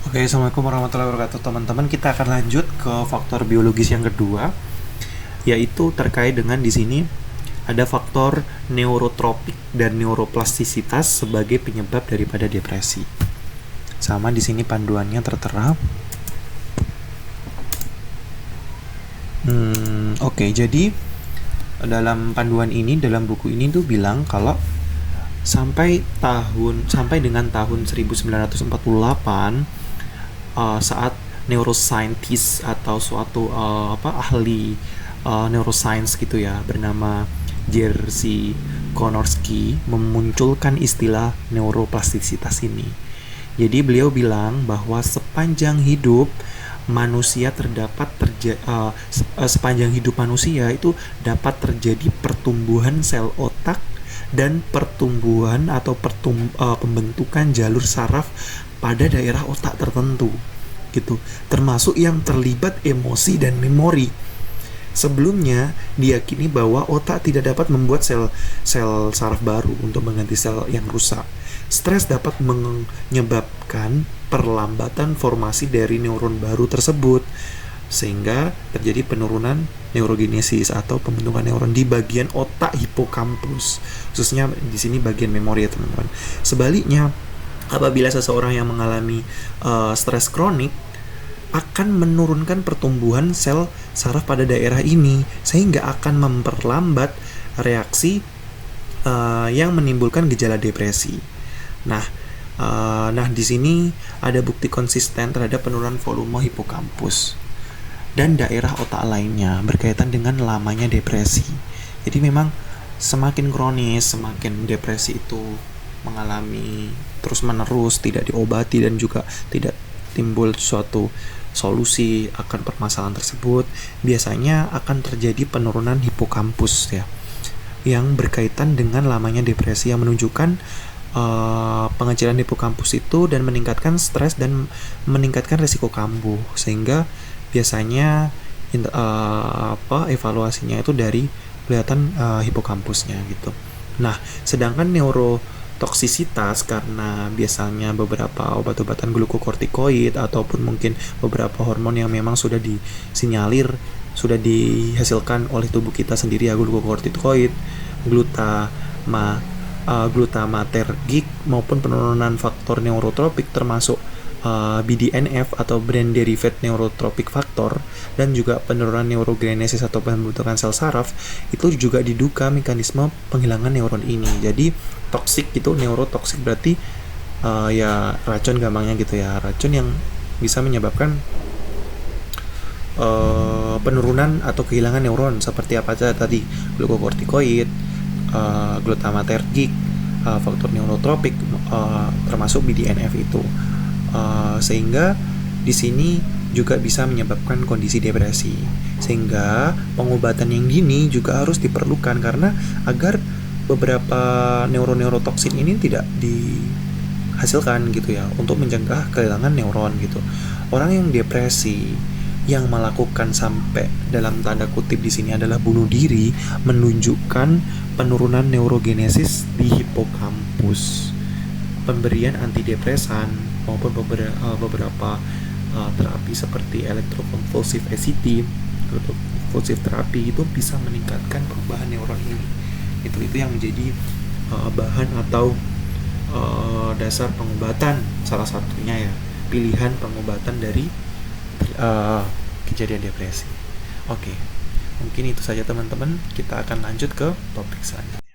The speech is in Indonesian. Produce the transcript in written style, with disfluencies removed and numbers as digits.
Oke, Assalamualaikum warahmatullahi wabarakatuh teman-teman. Kita akan lanjut ke faktor biologis yang kedua, yaitu terkait dengan di sini ada faktor neurotropik dan neuroplastisitas sebagai penyebab daripada depresi. Sama di sini panduannya tertera. Oke, jadi dalam panduan ini, dalam buku ini tuh bilang kalau sampai dengan tahun 1948 saat neuroscientist atau suatu ahli neuroscience gitu ya bernama Jerzy Konorski memunculkan istilah neuroplastisitas ini. Jadi beliau bilang bahwa sepanjang hidup manusia sepanjang hidup manusia itu dapat terjadi pertumbuhan sel otak dan pertumbuhan atau pembentukan jalur saraf pada daerah otak tertentu gitu, termasuk yang terlibat emosi dan memori. Sebelumnya diyakini bahwa otak tidak dapat membuat sel saraf baru untuk mengganti sel yang rusak. Stres dapat menyebabkan perlambatan formasi dari neuron baru tersebut, sehingga terjadi penurunan neurogenesis atau pembentukan neuron di bagian otak hipokampus, khususnya di sini bagian memori ya teman-teman. Sebaliknya, apabila seseorang yang mengalami stres kronik akan menurunkan pertumbuhan sel saraf pada daerah ini, sehingga akan memperlambat reaksi yang menimbulkan gejala depresi. Nah, di sini ada bukti konsisten terhadap penurunan volume hipokampus dan daerah otak lainnya berkaitan dengan lamanya depresi. Jadi memang semakin kronis, semakin depresi itu mengalami terus-menerus, tidak diobati dan juga tidak timbul suatu solusi akan permasalahan tersebut, biasanya akan terjadi penurunan hipokampus ya, yang berkaitan dengan lamanya depresi, yang menunjukkan pengecilan hipokampus itu dan meningkatkan stres dan meningkatkan risiko kambuh, sehingga biasanya evaluasinya itu dari kelihatan hipokampusnya gitu. Nah, sedangkan neurotoksisitas karena biasanya beberapa obat-obatan glukokortikoid ataupun mungkin beberapa hormon yang memang sudah disinyalir, sudah dihasilkan oleh tubuh kita sendiri ya, glukokortikoid, glutamatergic maupun penurunan faktor neurotropik termasuk BDNF atau brain derived neurotropic factor dan juga penurunan neurogenesis atau pembentukan sel saraf itu juga diduga mekanisme penghilangan neuron ini. Jadi toksik itu, neurotoksik berarti ya racun gampangnya gitu ya, racun yang bisa menyebabkan penurunan atau kehilangan neuron seperti apa saja tadi, glukokortikoid, glutamatergic, faktor neurotropik, termasuk BDNF itu, sehingga di sini juga bisa menyebabkan kondisi depresi. Sehingga pengobatan yang dini juga harus diperlukan karena agar beberapa neurotoksin ini tidak dihasilkan gitu ya, untuk mencegah kehilangan neuron gitu. Orang yang depresi yang melakukan sampai dalam tanda kutip di sini adalah bunuh diri menunjukkan penurunan neurogenesis di hipokampus. Pemberian antidepresan maupun beberapa terapi seperti elektrokonvulsif ECT, konvulsif terapi itu bisa meningkatkan perubahan neuron ini. Itu yang menjadi bahan atau dasar pengobatan, salah satunya ya, pilihan pengobatan dari kejadian depresi. Oke, mungkin itu saja teman-teman. Kita akan lanjut ke topik selanjutnya.